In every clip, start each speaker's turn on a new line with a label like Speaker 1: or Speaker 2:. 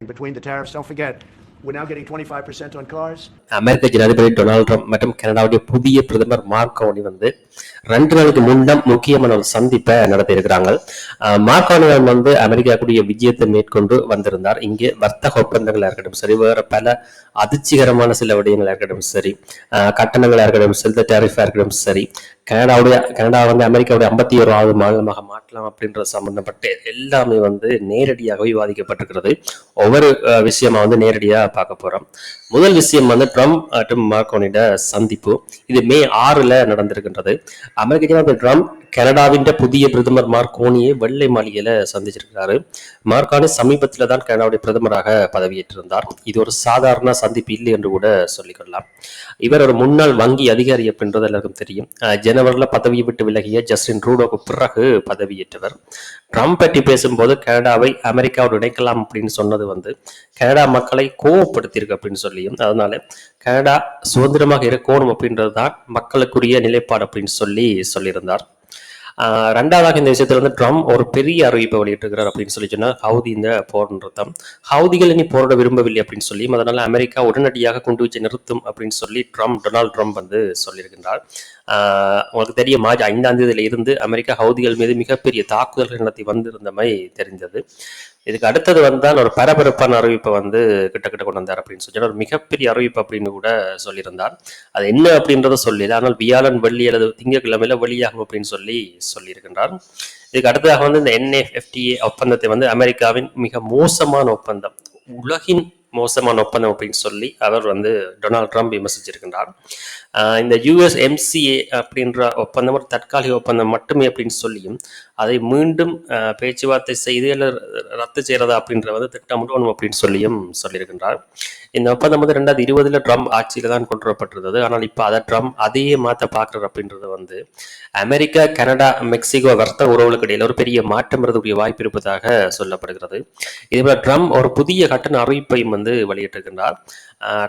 Speaker 1: Between the tariffs, don't forget, we're now getting 25% on cars.
Speaker 2: அமெரிக்க ஜனாதிபதி Donald Trump மற்றும் கனடாவுடைய புதிய பிரதமர் மார்கோனி 2 நாளுக்கு முன்னம் முக்கியமான ஒரு சந்திப்பை நடத்தியிருக்கிறாங்க. மார்கோனி அமெரிக்காவுடைய விஜயத்தை மேற்கொண்டு வந்திருந்தார். இங்கே வர்த்தக ஒப்பந்தங்கள் இருக்கட்டும் சரி, வேற பல அதிர்ச்சிகரமான சில விடயங்கள் இருக்கட்டும் சரி, கட்டணங்கள் இருக்கட்டும் சரி, டேரிஃபா இருக்கட்டும் சரி, கனடா அமெரிக்காவுடைய 51வது மாநிலமாக மாற்றலாம் அப்படின்ற சம்பந்தப்பட்ட எல்லாமே நேரடியாக விவாதிக்கப்பட்டிருக்கிறது. ஒவ்வொரு விஷயமா நேரடியாக பார்க்க போறோம். முதல் விஷயம் ட்ரம்ப் மற்றும் மார்கோனியோட சந்திப்பு. இது மே 6 நடந்திருக்கின்றது. அமெரிக்க ஜனாதிபதி ட்ரம்ப் கனடாவின் புதிய பிரதமர் மார்கோனியை வெள்ளை மாளிகையில சந்திச்சிருக்கிறாரு. மார்கோனி சமீபத்தில் தான் கனடாவுடைய பிரதமராக பதவியேற்றிருந்தார். இது ஒரு சாதாரண சந்திப்பு இல்லை என்று கூட சொல்லிக்கொள்ளலாம். இவர் ஒரு முன்னாள் வங்கி அதிகாரி அப்படின்றது எல்லாருக்கும் தெரியும். ஜனவரியில் பதவியை விட்டு விலகிய ஜஸ்டின் ட்ரூடோக்கு பிறகு பதவியேற்றவர். ட்ரம்ப் பற்றி பேசும்போது கனடாவை அமெரிக்காவோடு இணைக்கலாம் அப்படின்னு சொன்னது கனடா மக்களை கோவப்படுத்தியிருக்கு அப்படின்னு சொல்லியும், அதனால கனடா சுதந்திரமாக இருக்கணும் அப்படின்றது தான் மக்களுக்குரிய நிலைப்பாடு அப்படின்னு சொல்லியிருந்தார். ரெண்டாவதாக இந்த விஷயத்துல ட்ரம்ப் ஒரு பெரிய அறிவிப்பை வெளியிட்டிருக்கிறார் அப்படின்னு சொல்லி சொன்னா, ஹவுதி இந்த போர் நிறுத்தம், ஹவுதிகள் இனி போராட விரும்பவில்லை அப்படின்னு சொல்லியும், அதனால அமெரிக்கா உடனடியாக கொண்டு வச்சு நிறுத்தும் அப்படின்னு சொல்லி டொனால்டு ட்ரம்ப் சொல்லியிருக்கின்றார். உங்களுக்கு தெரியும், மார்ச் 5ஆம் தேதியில இருந்து அமெரிக்கா ஹவுதிகள் மீது மிகப்பெரிய தாக்குதல்கள் நடத்தி வந்திருந்தமை தெரிந்தது. இதுக்கு அடுத்தது தான் ஒரு பரபரப்பான அறிவிப்பை கிட்ட கொண்டு வந்தார் அப்படின்னு சொல்லி ஒரு மிகப்பெரிய அறிவிப்பு அப்படின்னு கூட சொல்லியிருந்தார். அது என்ன அப்படின்றத சொல்லல, ஆனால் வியாழன் வெள்ளி அல்லது திங்கட்கிழமையில வெளியாகும் அப்படின்னு சொல்லியிருக்கின்றார். இதுக்கு அடுத்ததாக இந்த NAFTA ஒப்பந்தத்தை அமெரிக்காவின் மிக மோசமான ஒப்பந்தம், உலகின் மோசமான ஒப்பந்தம் அப்படின்னு சொல்லி அவர் டொனால்டு ட்ரம்ப் விமர்சிச்சிருக்கின்றார். இந்த USMCA அப்படின்ற ஒப்பந்தம் ஒரு தற்காலிக ஒப்பந்தம் மட்டுமே அப்படின்னு சொல்லியும், அதை மீண்டும் பேச்சுவார்த்தை செய்து அல்லது ரத்து செய்யறதா அப்படின்ற திட்டமிடணும் அப்படின்னு சொல்லியிருக்கின்றார். இந்த ஒப்பந்தம் 2020 ட்ரம்ப் ஆட்சியில தான் கொண்டு வரப்பட்டிருந்தது. ஆனால் இப்போ அதை ட்ரம்ப் அதையே மாற்ற பார்க்குறாரு அப்படின்றது அமெரிக்கா, கனடா, மெக்சிகோ வர்த்தக உறவுகளுக்கு இடையில ஒரு பெரிய மாற்றம் வரக்கூடிய வாய்ப்பு இருப்பதாக சொல்லப்படுகிறது. இதேபோல ட்ரம்ப் ஒரு புதிய கட்டண அறிவிப்பையும் வெளியிட்டிருக்கின்றார்.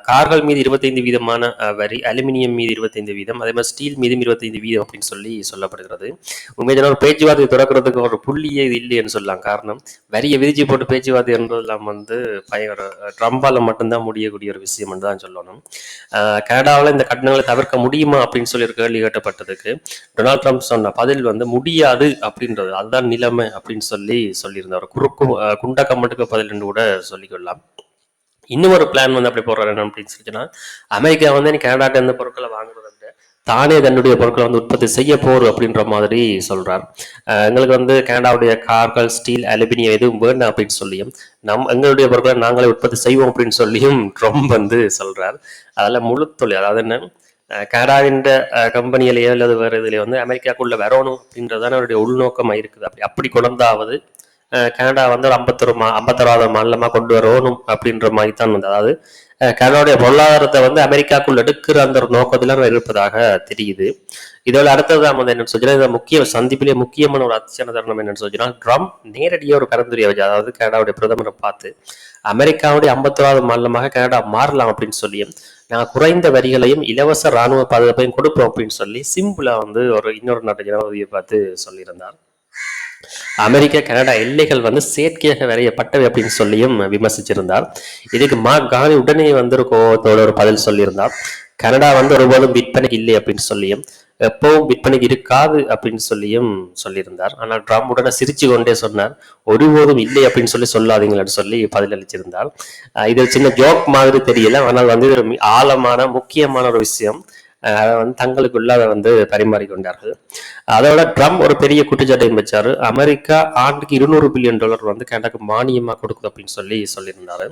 Speaker 2: கார்கள் மீது 25% வரி, அலுமினியம் மீது 25%, அதே மாதிரி ஸ்டீல் மீதும் 25% அப்படின்னு சொல்லப்படுகிறது. உண்மையான ஒரு பேச்சுவார்த்தை தொடக்கிறதுக்கு ஒரு புள்ளியே இது இல்லைன்னு சொல்லலாம். காரணம், வரியை விதிச்சு போட்டு பேச்சுவார்த்தை என்பதெல்லாம் ட்ரம்பால மட்டும்தான் முடியக்கூடிய ஒரு விஷயம் தான் சொல்லணும். கனடாவில் இந்த கட்டணங்களை தவிர்க்க முடியுமா அப்படின்னு சொல்லி ஒரு கேள்வி கேட்டப்பட்டதுக்கு டொனால்டு ட்ரம்ப் சொன்ன பதில் முடியாது அப்படின்றது, அதுதான் நிலைமை அப்படின்னு சொல்லியிருந்தார். குண்ட கம்மட்டுக்கு பதில் என்று கூட சொல்லிக்கொள்ளலாம். இன்னும் ஒரு பிளான் அப்படி போடுறாரு அப்படின்னு சொல்லிச்சுன்னா, அமெரிக்கா கனடாட்ட எந்த பொருட்களை வாங்குறது தானே தன்னுடைய பொருட்களை உற்பத்தி செய்ய போறோம் அப்படின்ற மாதிரி சொல்றார். எங்களுக்கு கனடாவுடைய கார்கள், ஸ்டீல், அலுமினியம் எதுவும் வேண்டாம் அப்படின்னு சொல்லியும், எங்களுடைய பொருட்களை நாங்களே உற்பத்தி செய்வோம் அப்படின்னு சொல்லியும் ட்ரம்ப் சொல்றார். அதில் முழு தொழில், அதாவது என்ன, கனடாவின் கம்பெனியிலேயோ அல்லது வேறு இதுலேயோ அமெரிக்காக்குள்ள வரணும் அப்படின்றதான அவருடைய உள்நோக்கமாக இருக்குது. அப்படி கொண்டாவது கனடா ஒரு 51வது மாநிலமா கொண்டு வரணும் அப்படின்ற மாதிரி தான் அதாவது கனடாவுடைய பொருளாதாரத்தை அமெரிக்காக்குள்ள எடுக்கிற அந்த ஒரு நோக்கத்துல இருப்பதாக தெரியுது. இதோட அடுத்ததான் என்னன்னு சொல்லினா, இந்த முக்கிய சந்திப்பிலே முக்கியமான ஒரு அதிர்ச்சியான தருணம் என்னன்னு சொல்லினா, ட்ரம்ப் நேரடியாக ஒரு பரிந்துரையை வச்சு, அதாவது கனடாவுடைய பிரதமரை பார்த்து அமெரிக்காவுடைய 51வது மாநிலமாக கனடா மாறலாம் அப்படின்னு சொல்லியும், நாங்கள் குறைந்த வரிகளையும் இலவச இராணுவ பாதுகாப்பையும் கொடுப்போம் அப்படின்னு சொல்லி சிம்பிளா ஒரு இன்னொரு நாட்டு ஜனாதிபதியை பார்த்து சொல்லியிருந்தார். அமெரிக்க கனடா எல்லைகள் செயற்கையாக வரையப்பட்டவை அப்படின்னு சொல்லியும் விமர்சிச்சிருந்தார். இதுக்கு கானி உடனே ஒரு கோபத்தோட ஒரு பதில் சொல்லியிருந்தார். கனடா ஒருபோதும் விற்பனைக்கு இல்லை அப்படின்னு சொல்லியும், எப்பவும் விற்பனைக்கு இருக்காது அப்படின்னு சொல்லியிருந்தார். ஆனால் ட்ரம்ப் உடனே சிரிச்சு கொண்டே சொன்னார், ஒருபோதும் இல்லை அப்படின்னு சொல்லாதீங்கன்னு சொல்லி பதிலளிச்சிருந்தார். இது சின்ன ஜோக் மாதிரி தெரியல, ஆனால் இது ஒரு ஆழமான முக்கியமான ஒரு விஷயம். தங்களுக்குள்ள அதை பரிமாறிக்கொண்டார்கள். அதோட ட்ரம்ப் ஒரு பெரிய குற்றச்சாட்டையும் வச்சாரு. அமெரிக்கா ஆண்டுக்கு $200 பில்லியன் கனடாக்கு மானியமா கொடுக்குது அப்படின்னு சொல்லியிருந்தாரு.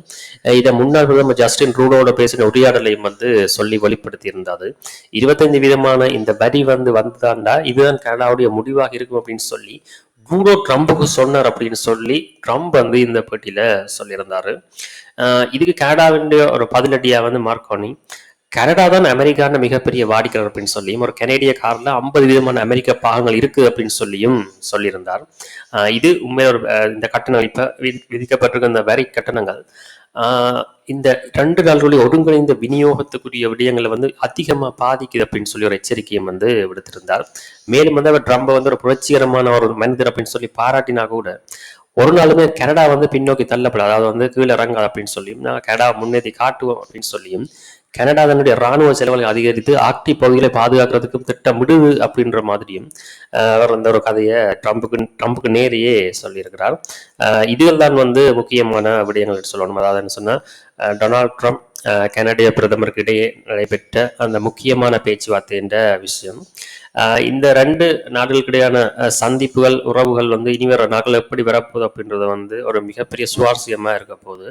Speaker 2: இதை முன்னாள் பிரதமர் ஜஸ்டின் ட்ரூடோட பேசின உரையாடலையும் சொல்லி வெளிப்படுத்தி இருந்தாரு. 25% இந்த வரி வந்துதான்டா, இதுதான் கனடாவுடைய முடிவாக இருக்கும் அப்படின்னு சொல்லி ட்ரூடோ ட்ரம்புக்கு சொன்னார் அப்படின்னு சொல்லி ட்ரம்ப் இந்த பேட்டியில சொல்லியிருந்தாரு. இதுக்கு கனடாவின் ஒரு பதிலடியா மார்கோனி, கனடா தான் அமெரிக்கான மிகப்பெரிய வாடிக்கையாளர் அப்படின்னு சொல்லியும், ஒரு கனேடிய கார்ல 50% அமெரிக்க பாகங்கள் இருக்கு அப்படின்னு சொல்லியிருந்தார். இது உண்மையில ஒரு இந்த கட்டணம் இப்ப விதிக்கப்பட்டிருக்க இந்த வரி கட்டணங்கள் இந்த 2 நாள்களுடைய ஒருங்கிணைந்த விநியோகத்துக்குரிய விடயங்களை அதிகமா பாதிக்குது அப்படின்னு சொல்லி ஒரு எச்சரிக்கையும் விடுத்திருந்தார். மேலும் அவர் ட்ரம்ப் ஒரு புரட்சிகரமான ஒரு மனிதர் அப்படின்னு சொல்லி பாராட்டினா கூட, ஒரு நாளுமே கனடா வந்து பின்னோக்கி தள்ளப்படாது, அதாவது வந்து கீழே இறங்காது அப்படின்னு சொல்லியும், நான் கனடா முன்னேற்றி காட்டுவோம் அப்படின்னு சொல்லியும், கனடா தன்னுடைய ராணுவ செலவுகளை அதிகரித்து ஆர்க்டிக் பகுதிகளை பாதுகாக்கிறதுக்கு திட்டமிடுது அப்படின்ற மாதிரியும் அவர் வந்து ஒரு கதையை ட்ரம்புக்கு நேரையே சொல்லியிருக்கிறார். இதுகள் தான் வந்து முக்கியமான விடயங்கள் சொல்லணும். அதாவது என்ன சொன்னா, டொனால்ட் ட்ரம்ப் கனடிய பிரதமருக்கு இடையே நடைபெற்ற அந்த முக்கியமான பேச்சுவார்த்தை என்ற விஷயம். இந்த 2 நாடுகளுக்கிடையான சந்திப்புகள், உறவுகள் வந்து இனி வர நாட்கள் எப்படி வரப்போகுது அப்படின்றது வந்து ஒரு மிகப்பெரிய சுவாரஸ்யமா இருக்க போகுது.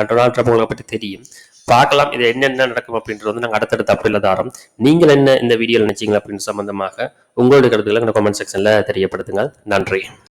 Speaker 2: டொனால்ட் ட்ரம்ப் உங்களை பற்றி தெரியும். பார்க்கலாம் இது என்னென்ன நடக்கும் அப்படின்றது வந்து நாங்கள் அடுத்தடுத்த அப்டேட்ல தாரோம். நீங்கள் என்ன இந்த வீடியோ நினைச்சீங்க அப்படின்னு சம்பந்தமாக உங்களுடைய கருத்துக்களை கமெண்ட் செக்ஷன்ல தெரியப்படுத்துங்கள். நன்றி.